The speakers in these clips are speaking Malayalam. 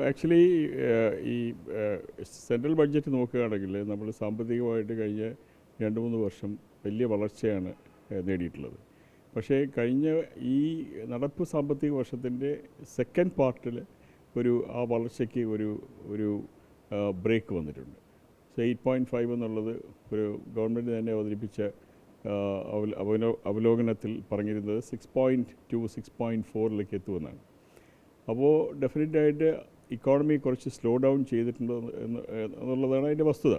ആക്ച്വലി ഈ സെൻട്രൽ ബഡ്ജറ്റ് നോക്കുകയാണെങ്കിൽ നമ്മൾ സാമ്പത്തികമായിട്ട് കഴിഞ്ഞ 2-3 വർഷം വലിയ വളർച്ചയാണ് നേടിയിട്ടുള്ളത്. പക്ഷേ കഴിഞ്ഞ ഈ നടപ്പ് സാമ്പത്തിക വർഷത്തിൻ്റെ സെക്കൻഡ് പാർട്ടിൽ ആ വളർച്ചയ്ക്ക് ഒരു ബ്രേക്ക് വന്നിട്ടുണ്ട്. സോ 8.5 എന്നുള്ളത് ഒരു ഗവൺമെൻറ് തന്നെ അവതരിപ്പിച്ച അവലോകനത്തിൽ പറഞ്ഞിരുന്നത് 6.2 6.4 എത്തുമെന്നാണ്. അപ്പോൾ ഡെഫിനറ്റായിട്ട് ഇക്കോണമി കുറച്ച് സ്ലോ ഡൗൺ ചെയ്തിട്ടുണ്ട് എന്നുള്ളതാണ് അതിൻ്റെ വസ്തുത.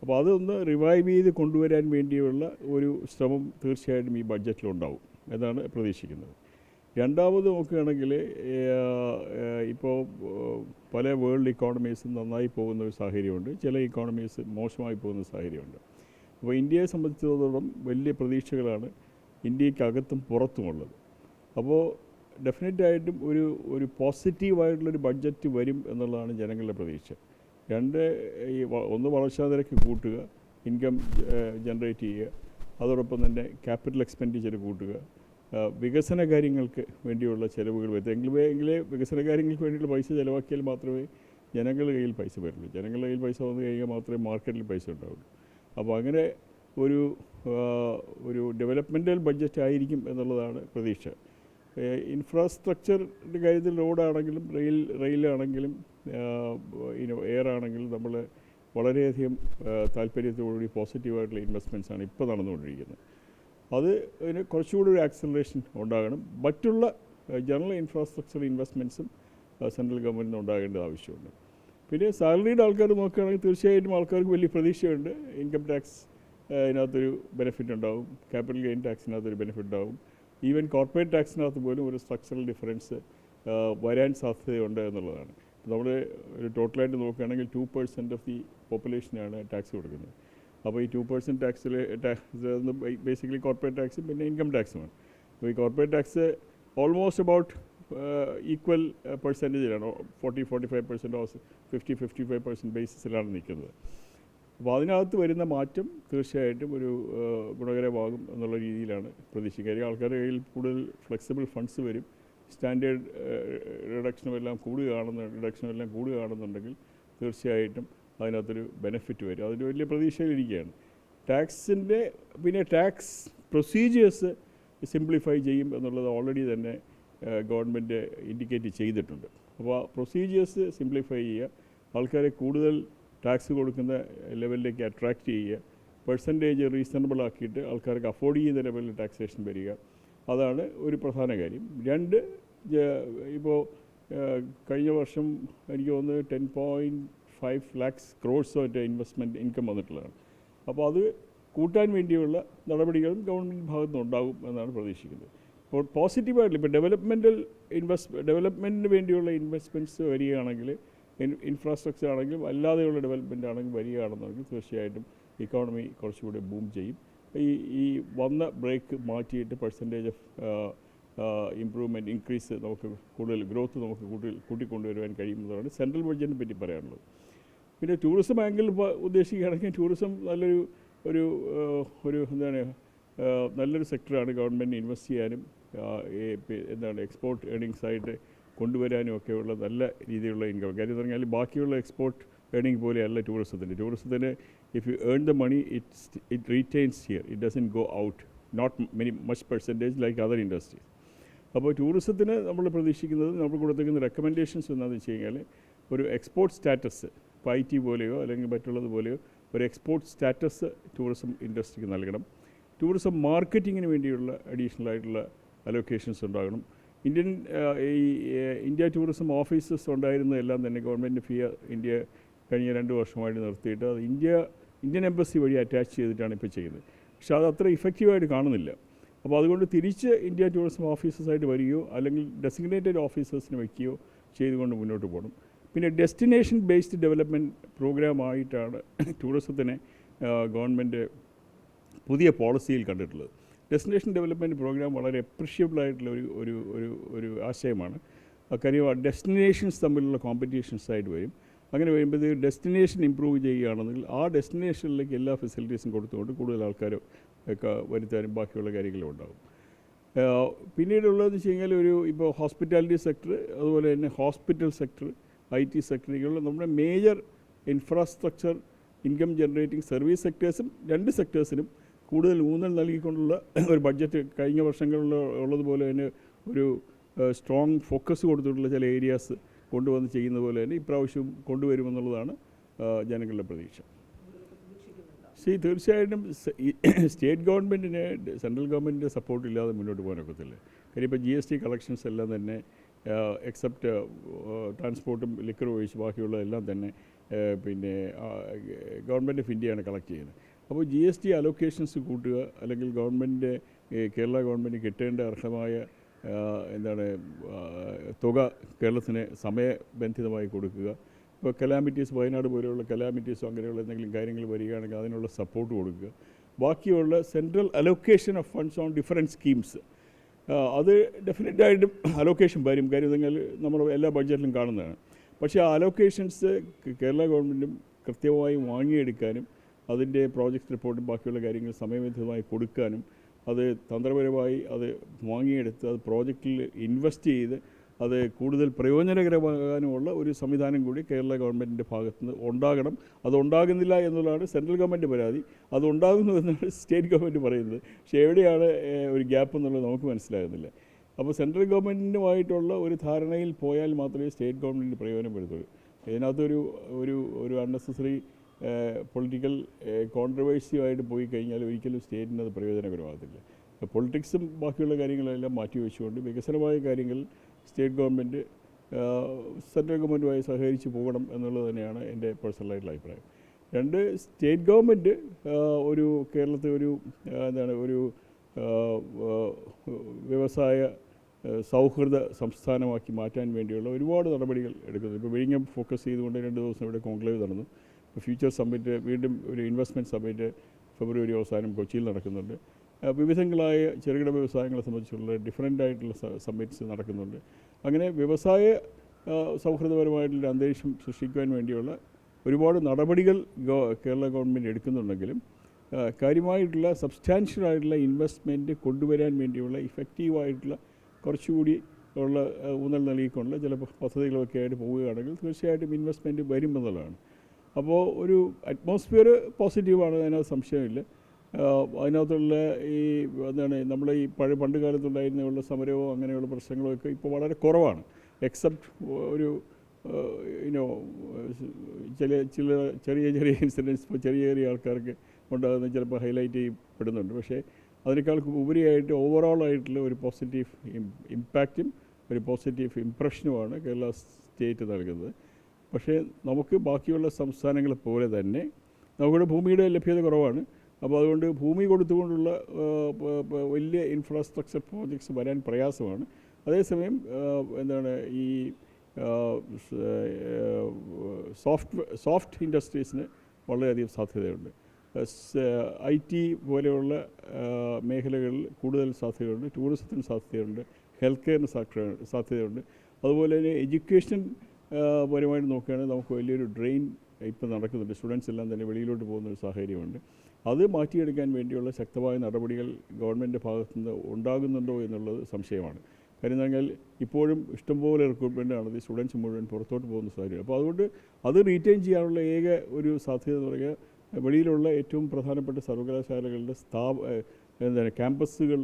അപ്പോൾ അതൊന്ന് റിവൈവ് ചെയ്ത് കൊണ്ടുവരാൻ വേണ്ടിയുള്ള ഒരു ശ്രമം തീർച്ചയായിട്ടും ഈ ബഡ്ജറ്റിലുണ്ടാവും എന്നാണ് പ്രതീക്ഷിക്കുന്നത്. രണ്ടാമത് നോക്കുകയാണെങ്കിൽ ഇപ്പോൾ പല വേൾഡ് ഇക്കോണമീസും നന്നായി പോകുന്ന ഒരു സാഹചര്യമുണ്ട്, ചില ഇക്കോണമീസ് മോശമായി പോകുന്ന സാഹചര്യമുണ്ട്. അപ്പോൾ ഇന്ത്യയെ സംബന്ധിച്ചിടത്തോളം വലിയ പ്രതീക്ഷകളാണ് ഇന്ത്യക്കകത്തും പുറത്തുമുള്ളത്. അപ്പോൾ ഡെഫിനറ്റായിട്ടും ഒരു പോസിറ്റീവായിട്ടുള്ളൊരു ബഡ്ജറ്റ് വരും എന്നുള്ളതാണ് ജനങ്ങളുടെ പ്രതീക്ഷ. ഒന്ന് വളർച്ചാ നിരക്ക് കൂട്ടുക, ഇൻകം ജനറേറ്റ് ചെയ്യുക, അതോടൊപ്പം തന്നെ ക്യാപിറ്റൽ എക്സ്പെൻഡിച്ചർ കൂട്ടുക, വികസന കാര്യങ്ങൾക്ക് വേണ്ടിയുള്ള ചിലവുകൾ എങ്കിലേ വികസന കാര്യങ്ങൾക്ക് വേണ്ടിയുള്ള പൈസ ചിലവാക്കിയാൽ മാത്രമേ ജനങ്ങളുടെ കയ്യിൽ പൈസ വരുള്ളൂ. ജനങ്ങളുടെ കയ്യിൽ പൈസ വന്നു കഴിഞ്ഞാൽ മാത്രമേ മാർക്കറ്റിൽ പൈസ ഉണ്ടാവുള്ളൂ. അപ്പോൾ അങ്ങനെ ഒരു ഡെവലപ്മെൻറ്റൽ ബഡ്ജറ്റ് ആയിരിക്കും എന്നുള്ളതാണ് പ്രതീക്ഷ. ഇൻഫ്രാസ്ട്രക്ചറിൻ്റെ കാര്യത്തിൽ റോഡാണെങ്കിലും റെയിലാണെങ്കിലും എയർ ആണെങ്കിലും നമ്മൾ വളരെയധികം താല്പര്യത്തോടുകൂടി പോസിറ്റീവായിട്ടുള്ള ഇൻവെസ്റ്റ്മെൻറ്റ്സാണ് ഇപ്പോൾ നടന്നുകൊണ്ടിരിക്കുന്നത്. അതിന് കുറച്ചുകൂടി ഒരു ആക്സലറേഷൻ ഉണ്ടാകണം. മറ്റുള്ള ജനറൽ ഇൻഫ്രാസ്ട്രക്ചർ ഇൻവെസ്റ്റ്മെൻറ്റ്സും സെൻട്രൽ ഗവൺമെൻറ്റിന് ഉണ്ടാകേണ്ടത് ആവശ്യമുണ്ട്. പിന്നെ സാലറീഡ് ആൾക്കാർ നോക്കുകയാണെങ്കിൽ തീർച്ചയായിട്ടും ആൾക്കാർക്ക് വലിയ പ്രതീക്ഷയുണ്ട്. ഇൻകം ടാക്സ് ഇതിനകത്തൊരു ബെനിഫിറ്റ് ഉണ്ടാവും, ക്യാപിറ്റൽ ഗെയിൻ ടാക്സിനകത്തൊരു ബെനിഫിറ്റ് ഉണ്ടാവും, ഈവൻ കോർപ്പറേറ്റ് ടാക്സിനകത്ത് പോലും ഒരു സ്ട്രക്ചറൽ ഡിഫറൻസ് വരാൻ സാധ്യതയുണ്ട് എന്നുള്ളതാണ്. നമ്മൾ ഒരു ടോട്ടലായിട്ട് നോക്കുകയാണെങ്കിൽ 2% ഓഫ് ദി പോപ്പുലേഷനാണ് ടാക്സ് കൊടുക്കുന്നത്. അപ്പോൾ ഈ 2% ടാക്സിൽ ബേസിക്കലി കോർപ്പറേറ്റ് ടാക്സും പിന്നെ ഇൻകം ടാക്സുമാണ്. അപ്പോൾ ഈ corporate tax almost about equal പെർസെൻറ്റേജിലാണ്, 40-45% 50-55% ബേസിസിലാണ് നിൽക്കുന്നത്. അപ്പോൾ അതിനകത്ത് വരുന്ന മാറ്റം തീർച്ചയായിട്ടും ഒരു ഗുണകരമാകും എന്നുള്ള രീതിയിലാണ് പ്രതീക്ഷിക്കുക. ആൾക്കാരുടെ കയ്യിൽ കൂടുതൽ ഫ്ലെക്സിബിൾ ഫണ്ട്സ് വരും. സ്റ്റാൻഡേർഡ് റിഡക്ഷനും എല്ലാം കൂടുകയാണെന്നുണ്ടെങ്കിൽ തീർച്ചയായിട്ടും അതിനകത്തൊരു ബെനിഫിറ്റ് വരും. അതിന് വലിയ പ്രതീക്ഷയിലിരിക്കുകയാണ്. പിന്നെ ടാക്സ് പ്രൊസീജിയേഴ്സ് സിംപ്ലിഫൈ ചെയ്യും എന്നുള്ളത് ഓൾറെഡി തന്നെ ഗവൺമെൻറ് ഇൻഡിക്കേറ്റ് ചെയ്തിട്ടുണ്ട്. അപ്പോൾ ആ പ്രൊസീജിയേഴ്സ് സിംപ്ലിഫൈ ചെയ്യുക, ആൾക്കാരെ കൂടുതൽ ടാക്സ് കൊടുക്കുന്ന ലെവലിലേക്ക് അട്രാക്റ്റ് ചെയ്യുക, പെർസെൻറ്റേജ് റീസണബിൾ ആക്കിയിട്ട് ആൾക്കാർക്ക് അഫോർഡ് ചെയ്യുന്ന ലെവലിൽ ടാക്സേഷൻ വരിക, അതാണ് ഒരു പ്രധാന കാര്യം. ഇപ്പോൾ കഴിഞ്ഞ വർഷം എനിക്ക് തോന്നുന്നത് 10.5 lakhs crores ഇൻവെസ്റ്റ്മെൻറ്റ് ഇൻകം വന്നിട്ടുള്ളതാണ്. അപ്പോൾ അത് കൂട്ടാൻ വേണ്ടിയുള്ള നടപടികളും ഗവൺമെൻറ് ഭാഗത്തു നിന്നുണ്ടാകും എന്നാണ് പ്രതീക്ഷിക്കുന്നത്. അപ്പോൾ പോസിറ്റീവായിട്ടുള്ള ഇപ്പോൾ ഡെവലപ്മെൻറ്റിന് വേണ്ടിയുള്ള ഇൻവെസ്റ്റ്മെൻറ്റ്സ് വരികയാണെങ്കിൽ, ഇൻഫ്രാസ്ട്രക്ചർ ആണെങ്കിലും അല്ലാതെയുള്ള ഡെവലപ്മെൻ്റ് ആണെങ്കിലും വരികയാണെന്നുണ്ടെങ്കിൽ തീർച്ചയായിട്ടും ഇക്കോണമി കുറച്ചുകൂടി ബൂം ചെയ്യും. ഈ വന്ന ബ്രേക്ക് മാറ്റിയിട്ട് പെർസെൻറ്റേജ് ഓഫ് ഇമ്പ്രൂവ്മെൻറ്റ് ഇൻക്രീസ് നമുക്ക് കൂടുതൽ ഗ്രോത്ത് നമുക്ക് കൂട്ടിക്കൊണ്ടുവരുവാൻ കഴിയുന്നതാണ് സെൻട്രൽ ബഡ്ജറ്റിനെ പറ്റി പറയാനുള്ളത്. പിന്നെ ടൂറിസം ആംഗിൾ ഉദ്ദേശിക്കുകയാണെങ്കിൽ ടൂറിസം നല്ലൊരു സെക്ടറാണ്. ഗവൺമെൻറ് ഇൻവെസ്റ്റ് ചെയ്യാനും എക്സ്പോർട്ട് ഏർണിങ്സ് ആയിട്ട് കൊണ്ടുവരാനും ഒക്കെയുള്ള നല്ല രീതിയിലുള്ള ഇൻകം. കാര്യം എന്ന് പറഞ്ഞാൽ ബാക്കിയുള്ള എക്സ്പോർട്ട് ഏർണിംഗ് പോലെയല്ല ടൂറിസത്തിന് if you earn the money it retains here, it doesn't go out, not much percentage like other industries. അപ്പോൾ ടൂറിസത്തിന് നമ്മൾ പ്രതീക്ഷിക്കുന്നത്, നമ്മൾ കൊടുത്തിരിക്കുന്ന റെക്കമെൻഡേഷൻസ് എന്താണെന്ന് വെച്ച് കഴിഞ്ഞാൽ ഒരു എക്സ്പോർട്ട് സ്റ്റാറ്റസ്, ഇപ്പോൾ IT പോലെയോ അല്ലെങ്കിൽ മറ്റുള്ളതുപോലെയോ ഒരു എക്സ്പോർട്ട് സ്റ്റാറ്റസ് ടൂറിസം ഇൻഡസ്ട്രിക്ക് നൽകണം. ടൂറിസം മാർക്കറ്റിങ്ങിന് വേണ്ടിയുള്ള അഡീഷണൽ ആയിട്ടുള്ള അലോക്കേഷൻസ് ഉണ്ടാകണം. ഇന്ത്യ ടൂറിസം ഓഫീസസ് ഉണ്ടായിരുന്നതെല്ലാം തന്നെ ഗവൺമെൻറ് ഇന്ത്യ കഴിഞ്ഞ 2 വർഷമായിട്ട് നിർത്തിയിട്ട് അത് ഇന്ത്യൻ എംബസി വഴി അറ്റാച്ച് ചെയ്തിട്ടാണ് ഇപ്പോൾ ചെയ്യുന്നത്. പക്ഷേ അത് അത്ര ഇഫക്റ്റീവായിട്ട് കാണുന്നില്ല. അപ്പോൾ അതുകൊണ്ട് തിരിച്ച് ഇന്ത്യ ടൂറിസം ഓഫീസേഴ്സായിട്ട് വരികയോ അല്ലെങ്കിൽ ഡെസിഗ്നേറ്റഡ് ഓഫീസേഴ്സിന് വയ്ക്കുകയോ ചെയ്തുകൊണ്ട് മുന്നോട്ട് പോകണം. പിന്നെ ഡെസ്റ്റിനേഷൻ ബേസ്ഡ് ഡെവലപ്മെൻറ്റ് പ്രോഗ്രാമായിട്ടാണ് ടൂറിസത്തിനെ ഗവൺമെൻറ് പുതിയ പോളിസിയിൽ കണ്ടിട്ടുള്ളത്. ഡെസ്റ്റിനേഷൻ ഡെവലപ്മെൻറ്റ് പ്രോഗ്രാം വളരെ അപ്രിഷ്യബിൾ ആയിട്ടുള്ള ഒരു ആശയമാണ്. കാര്യം ഡെസ്റ്റിനേഷൻസ് തമ്മിലുള്ള കോമ്പറ്റീഷൻസ് ആയിട്ട് വരും. അങ്ങനെ വരുമ്പോഴത്തേക്ക് ഡെസ്റ്റിനേഷൻ ഇമ്പ്രൂവ് ചെയ്യുകയാണെന്നെങ്കിൽ ആ ഡെസ്റ്റിനേഷനിലേക്ക് എല്ലാ ഫെസിലിറ്റീസും കൊടുത്തുകൊണ്ട് കൂടുതൽ ആൾക്കാർ ഒക്കെ വരുത്താനും ബാക്കിയുള്ള കാര്യങ്ങളും ഉണ്ടാകും. പിന്നീടുള്ളതെന്ന് വെച്ച് കഴിഞ്ഞാൽ ഇപ്പോൾ ഹോസ്പിറ്റാലിറ്റി സെക്ടർ, അതുപോലെ തന്നെ ഹോസ്പിറ്റൽ സെക്ടർ, IT സെക്ടറിലുള്ള നമ്മുടെ major infrastructure income generating service സെക്ടേഴ്സും രണ്ട് സെക്ടേഴ്സിനും കൂടുതൽ ഊന്നൽ നൽകിക്കൊണ്ടുള്ള ഒരു ബഡ്ജറ്റ് കഴിഞ്ഞ വർഷങ്ങളിൽ ഉള്ളതുപോലെ തന്നെ ഒരു സ്ട്രോങ് ഫോക്കസ് കൊടുത്തിട്ടുള്ള ചില ഏരിയാസ് കൊണ്ടുവന്ന് ചെയ്യുന്ന പോലെ തന്നെ ഇപ്രാവശ്യവും കൊണ്ടുവരുമെന്നുള്ളതാണ് ജനങ്ങളുടെ പ്രതീക്ഷ. തീർച്ചയായിട്ടും സ്റ്റേറ്റ് ഗവൺമെൻറ്റിന് സെൻട്രൽ ഗവൺമെൻറ്റിൻ്റെ സപ്പോർട്ട് ഇല്ലാതെ മുന്നോട്ട് പോകാനൊക്കത്തില്ല. കാര്യം ഇപ്പോൾ GST കളക്ഷൻസ് എല്ലാം തന്നെ എക്സെപ്റ്റ് ട്രാൻസ്പോർട്ടും ലിക്കറും ഒഴിച്ച് ബാക്കിയുള്ളതെല്ലാം തന്നെ പിന്നെ ഗവൺമെൻറ് ഓഫ് ഇന്ത്യയാണ് കളക്ട് ചെയ്യുന്നത്. അപ്പോൾ GST അലോക്കേഷൻസ് കൂട്ടുക, അല്ലെങ്കിൽ ഗവൺമെൻറ് കേരള ഗവൺമെൻറ് കിട്ടേണ്ട അർഹമായ തുക കേരളത്തിന് സമയബന്ധിതമായി കൊടുക്കുക. ഇപ്പോൾ കലാമിറ്റീസ്, വയനാട് പോലെയുള്ള കലാമിറ്റീസോ അങ്ങനെയുള്ള എന്തെങ്കിലും കാര്യങ്ങൾ വരികയാണെങ്കിൽ അതിനുള്ള സപ്പോർട്ട് കൊടുക്കുക. ബാക്കിയുള്ള central allocation of funds on different schemes അത് ഡെഫിനറ്റായിട്ടും അലോക്കേഷൻ വരും. കാര്യം നിങ്ങൾ നമ്മൾ എല്ലാ ബഡ്ജറ്റിലും കാണുന്നതാണ്. പക്ഷേ ആ അലോക്കേഷൻസ് കേരള ഗവൺമെൻറ്റും കൃത്യമായി വാങ്ങിയെടുക്കാനും അതിൻ്റെ പ്രോജക്റ്റ് റിപ്പോർട്ടും ബാക്കിയുള്ള കാര്യങ്ങൾ സമയബന്ധിതമായി കൊടുക്കാനും അത് തന്ത്രപരമായി അത് വാങ്ങിയെടുത്ത് അത് പ്രോജക്റ്റിൽ ഇൻവെസ്റ്റ് ചെയ്ത് അത് കൂടുതൽ പ്രയോജനകരമാകാനുമുള്ള ഒരു സംവിധാനം കൂടി കേരള ഗവൺമെൻറ്റിൻ്റെ ഭാഗത്തുനിന്ന് ഉണ്ടാകണം. അതുണ്ടാകുന്നില്ല എന്നുള്ളതാണ് സെൻട്രൽ ഗവൺമെൻറ് പരാതി. അതുണ്ടാകുന്നു എന്നാണ് സ്റ്റേറ്റ് ഗവൺമെൻറ് പറയുന്നത്. പക്ഷേ എവിടെയാണ് ഒരു ഗ്യാപ്പ് എന്നുള്ളത് നമുക്ക് മനസ്സിലാകുന്നില്ല. അപ്പോൾ സെൻട്രൽ ഗവൺമെൻറ്റുമായിട്ടുള്ള ഒരു ധാരണയിൽ പോയാൽ മാത്രമേ സ്റ്റേറ്റ് ഗവൺമെൻറ്റിന് പ്രയോജനപ്പെടുത്തുള്ളൂ. ഇതിനകത്തൊരു ഒരു ഒരു അൺനെസസറി പൊളിറ്റിക്കൽ കോൺട്രവേഴ്സിയുമായിട്ട് പോയി കഴിഞ്ഞാൽ ഒരിക്കലും സ്റ്റേറ്റിന് അത് പ്രയോജനകരമാകത്തില്ല. പൊളിറ്റിക്സും ബാക്കിയുള്ള കാര്യങ്ങളെല്ലാം മാറ്റിവെച്ചുകൊണ്ട് വികസനമായ കാര്യങ്ങൾ സ്റ്റേറ്റ് ഗവൺമെൻറ് സെൻട്രൽ ഗവൺമെൻറ്റുമായി സഹകരിച്ച് പോകണം എന്നുള്ളത് തന്നെയാണ് എൻ്റെ പേഴ്സണലായിട്ടുള്ള അഭിപ്രായം. രണ്ട്, സ്റ്റേറ്റ് ഗവൺമെൻറ് ഒരു കേരളത്തെ ഒരു ഒരു വ്യവസായ സൗഹൃദ സംസ്ഥാനമാക്കി മാറ്റാൻ വേണ്ടിയുള്ള ഒരുപാട് നടപടികൾ എടുക്കുന്നു. ഇപ്പോൾ വിഴിഞ്ഞം ഫോക്കസ് ചെയ്തുകൊണ്ട് 2 ദിവസം ഇവിടെ കോൺക്ലേവ് നടന്നു. ഫ്യൂച്ചർ സമ്മിറ്റ്, വീണ്ടും ഒരു ഇൻവെസ്റ്റ്മെൻറ്റ് സമ്മിറ്റ് ഫെബ്രുവരി അവസാനം കൊച്ചിയിൽ നടക്കുന്നുണ്ട്. വിവിധങ്ങളായ ചെറുകിട വ്യവസായങ്ങളെ സംബന്ധിച്ചുള്ള ഡിഫറൻ്റ് ആയിട്ടുള്ള സമ്മിറ്റ്സ് നടക്കുന്നുണ്ട്. അങ്ങനെ വ്യവസായ സൗഹൃദപരമായിട്ടുള്ള അന്തരീക്ഷം സൃഷ്ടിക്കുവാൻ വേണ്ടിയുള്ള ഒരുപാട് നടപടികൾ കേരള ഗവൺമെൻറ് എടുക്കുന്നുണ്ടെങ്കിലും കാര്യമായിട്ടുള്ള സബ്സ്റ്റാൻഷ്യലായിട്ടുള്ള ഇൻവെസ്റ്റ്മെൻറ്റ് കൊണ്ടുവരാൻ വേണ്ടിയുള്ള ഇഫക്റ്റീവായിട്ടുള്ള കുറച്ചുകൂടി ഉള്ള ഊന്നൽ നൽകിക്കൊണ്ടുള്ള ചില പദ്ധതികളൊക്കെ ആയിട്ട് പോവുകയാണെങ്കിൽ തീർച്ചയായിട്ടും ഇൻവെസ്റ്റ്മെൻറ്റ് വരുമെന്നുള്ളതാണ്. അപ്പോൾ ഒരു അറ്റ്മോസ്ഫിയർ പോസിറ്റീവാണ്, അതിനകത്ത് സംശയമില്ല. അതിനകത്തുള്ള ഈ നമ്മുടെ ഈ പണ്ട് കാലത്തുണ്ടായിരുന്നുള്ള സമരമോ അങ്ങനെയുള്ള പ്രശ്നങ്ങളോ ഒക്കെ ഇപ്പോൾ വളരെ കുറവാണ്. എക്സെപ്റ്റ് ഒരു ചെറിയ ഇൻസിഡൻസ് ഇപ്പോൾ ചെറിയ ആൾക്കാർക്ക് ഉണ്ടാകുന്ന ചിലപ്പോൾ ഹൈലൈറ്റ് ചെയ്യപ്പെടുന്നുണ്ട്. പക്ഷേ അതിനേക്കാൾ ഉപരിയായിട്ട് ഓവറോളായിട്ടുള്ള ഒരു പോസിറ്റീവ് ഇമ്പാക്റ്റും ഒരു പോസിറ്റീവ് ഇംപ്രഷനുമാണ് കേരള സ്റ്റേറ്റ് നൽകുന്നത്. പക്ഷേ നമുക്ക് ബാക്കിയുള്ള സംസ്ഥാനങ്ങളെ പോലെ തന്നെ നമുക്കിവിടെ ഭൂമിയുടെ ലഭ്യത കുറവാണ്. അപ്പോൾ അതുകൊണ്ട് ഭൂമി കൊടുത്തുകൊണ്ടുള്ള വലിയ ഇൻഫ്രാസ്ട്രക്ചർ പ്രോജക്ട്സ് വരാൻ പ്രയാസമാണ്. അതേസമയം ഈ സോഫ്റ്റ് ഇൻഡസ്ട്രീസിന് വളരെയധികം സാധ്യതയുണ്ട്. IT പോലെയുള്ള മേഖലകളിൽ കൂടുതൽ സാധ്യതയുണ്ട്. ടൂറിസത്തിന് സാധ്യതയുണ്ട്. ഹെൽത്ത് കെയറിന് സാധ്യതയുണ്ട്. അതുപോലെ തന്നെ എഡ്യൂക്കേഷൻ പരമായിട്ട് നോക്കുകയാണെങ്കിൽ നമുക്ക് വലിയൊരു ഡ്രെയിൻ ഇപ്പോൾ നടക്കുന്നുണ്ട്. സ്റ്റുഡൻസ് എല്ലാം തന്നെ വെളിയിലോട്ട് പോകുന്നൊരു സാഹചര്യമുണ്ട്. അത് മാറ്റിയെടുക്കാൻ വേണ്ടിയുള്ള ശക്തമായ നടപടികൾ ഗവൺമെൻറ് ഭാഗത്തുനിന്ന് ഉണ്ടാകുന്നുണ്ടോ എന്നുള്ളത് സംശയമാണ്. കാര്യം എന്ന് പറഞ്ഞാൽ ഇപ്പോഴും ഇഷ്ടംപോലെ റിക്രൂട്ട്മെൻറ്റാണ് ഈ സ്റ്റുഡൻസ് മുഴുവൻ പുറത്തോട്ട് പോകുന്ന സാഹചര്യം. അപ്പോൾ അതുകൊണ്ട് അത് റീറ്റെയിൻ ചെയ്യാനുള്ള ഏക ഒരു സാധ്യത എന്ന് പറയുക വെളിയിലുള്ള ഏറ്റവും പ്രധാനപ്പെട്ട സർവകലാശാലകളുടെ ക്യാമ്പസുകൾ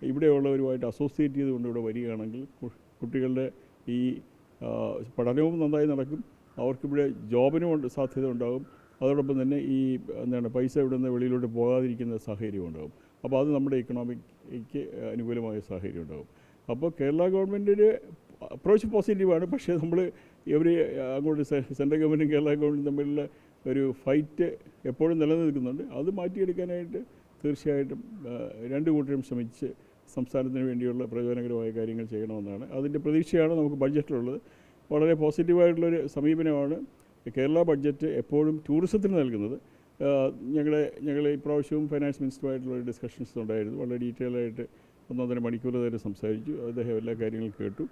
ഇവിടെയുള്ളവരുമായിട്ട് അസോസിയേറ്റ് ചെയ്തുകൊണ്ട് ഇവിടെ വരികയാണെങ്കിൽ കുട്ടികളുടെ ഈ പഠനവും നന്നായി നടക്കും. അവർക്കിവിടെ ജോബിനും സാധ്യത ഉണ്ടാകും. അതോടൊപ്പം തന്നെ ഈ പൈസ ഇവിടെ നിന്ന് വെളിയിലോട്ട് പോകാതിരിക്കുന്ന സാഹചര്യം ഉണ്ടാകും. അപ്പോൾ അത് നമ്മുടെ ഇക്കണോമിക്ക് അനുകൂലമായ സാഹചര്യം ഉണ്ടാകും. അപ്പോൾ കേരള ഗവൺമെൻറ്റിൻ്റെ അപ്രോച്ച് പോസിറ്റീവാണ്. പക്ഷേ നമ്മൾ അങ്ങോട്ട് സെൻട്രൽ ഗവൺമെൻറ്റും കേരള ഗവൺമെൻറ്റും തമ്മിലുള്ള ഒരു ഫൈറ്റ് എപ്പോഴും നിലനിൽക്കുന്നുണ്ട്. അത് മാറ്റിയെടുക്കാനായിട്ട് തീർച്ചയായിട്ടും രണ്ട് കൂട്ടരും ശ്രമിച്ച് സംസ്ഥാനത്തിന് വേണ്ടിയുള്ള പ്രയോജനകരമായ കാര്യങ്ങൾ ചെയ്യണമെന്നാണ് അതിൻ്റെ പ്രതീക്ഷയാണ് നമുക്ക് ബഡ്ജറ്റിലുള്ളത്. വളരെ പോസിറ്റീവായിട്ടുള്ളൊരു സമീപനമാണ് കേരള ബഡ്ജറ്റ് എപ്പോഴും ടൂറിസത്തിന് നൽകുന്നത്. ഞങ്ങൾ ഇപ്രാവശ്യവും ഫൈനാൻസ് മിനിസ്റ്ററുമായിട്ടുള്ള ഡിസ്കഷൻസ് ഉണ്ടായിരുന്നു. വളരെ ഡീറ്റെയിൽ ആയിട്ട് 1.5 മണിക്കൂർ നേരെ സംസാരിച്ചു. അദ്ദേഹം എല്ലാ കാര്യങ്ങളും കേട്ടു.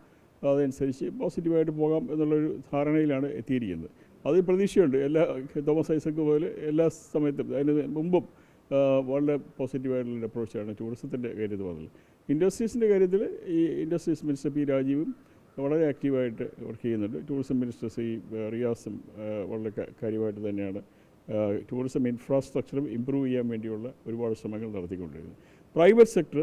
അതനുസരിച്ച് പോസിറ്റീവായിട്ട് പോകാം എന്നുള്ളൊരു ധാരണയിലാണ് എത്തിയിരിക്കുന്നത്. അതിൽ പ്രതീക്ഷയുണ്ട്. തോമസ് ഐസക് പോലെ എല്ലാ സമയത്തും അതിന് മുമ്പും വളരെ പോസിറ്റീവായിട്ടുള്ളൊരു അപ്രോച്ചാണ് ടൂറിസത്തിൻ്റെ കാര്യത്തിൽ വന്നത്. ഇൻഡസ്ട്രീസിൻ്റെ കാര്യത്തിൽ ഈ ഇൻഡസ്ട്രീസ് മിനിസ്റ്റർ P. രാജീവും വളരെ ആക്റ്റീവായിട്ട് വർക്ക് ചെയ്യുന്നുണ്ട്. ടൂറിസം മിനിസ്റ്റർ ശ്രീ റിയാസും വളരെ കാര്യമായിട്ട് തന്നെയാണ് ടൂറിസം ഇൻഫ്രാസ്ട്രക്ചറും ഇമ്പ്രൂവ് ചെയ്യാൻ വേണ്ടിയുള്ള ഒരുപാട് ശ്രമങ്ങൾ നടത്തിക്കൊണ്ടിരിക്കുന്നത്. പ്രൈവറ്റ് സെക്ടർ,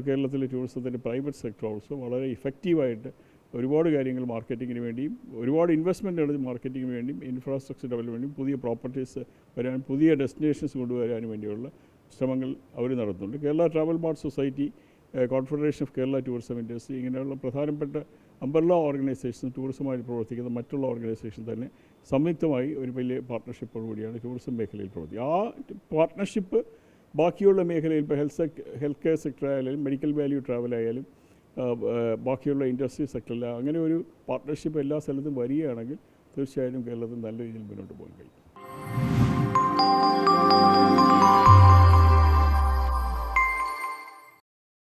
കേരളത്തിലെ ടൂറിസത്തിൻ്റെ പ്രൈവറ്റ് സെക്ടർ ഓൾസോ വളരെ ഇഫക്റ്റീവായിട്ട് ഒരുപാട് കാര്യങ്ങൾ മാർക്കറ്റിങ്ങിന് വേണ്ടിയും ഒരുപാട് ഇൻവെസ്റ്റ്മെൻറ്റ് നടത്തി മാർക്കറ്റിങ്ങിന് വേണ്ടിയും ഇൻഫ്രാസ്ട്രക്ചർ ഡെവലപ്മെൻറ്റും പുതിയ പ്രോപ്പർട്ടീസ് വരാൻ പുതിയ ഡെസ്റ്റിനേഷൻസ് കൊണ്ടുവരാനും വേണ്ടിയുള്ള ശ്രമങ്ങൾ അവർ നടത്തുന്നുണ്ട്. Kerala travel mart society, confederation of Kerala tourism industry, ഇങ്ങനെയുള്ള പ്രധാനപ്പെട്ട അംബർല ഓർഗനൈസേഷൻ, ടൂറിസമായി പ്രവർത്തിക്കുന്ന മറ്റുള്ള ഓർഗനൈസേഷൻ തന്നെ സംയുക്തമായി ഒരു വലിയ പാർട്ട്ണർഷിപ്പോടുകൂടിയാണ് ടൂറിസം മേഖലയിൽ പ്രവർത്തിക്കുക. ആ പാർട്ട്ണർഷിപ്പ് ബാക്കിയുള്ള മേഖലയിൽ ഇപ്പോൾ ഹെൽത്ത് കെയർ സെക്ടർ ആയാലും മെഡിക്കൽ വാല്യൂ ട്രാവൽ ആയാലും ബാക്കിയുള്ള ഇൻഡസ്ട്രി സെക്ടറിൽ അങ്ങനെ ഒരു പാർട്ട്ണർഷിപ്പ് എല്ലാ സ്ഥലത്തും വരികയാണെങ്കിൽ തീർച്ചയായും കേരളത്തിൽ നല്ല രീതിയിൽ മുന്നോട്ട് പോകാൻ കഴിയും.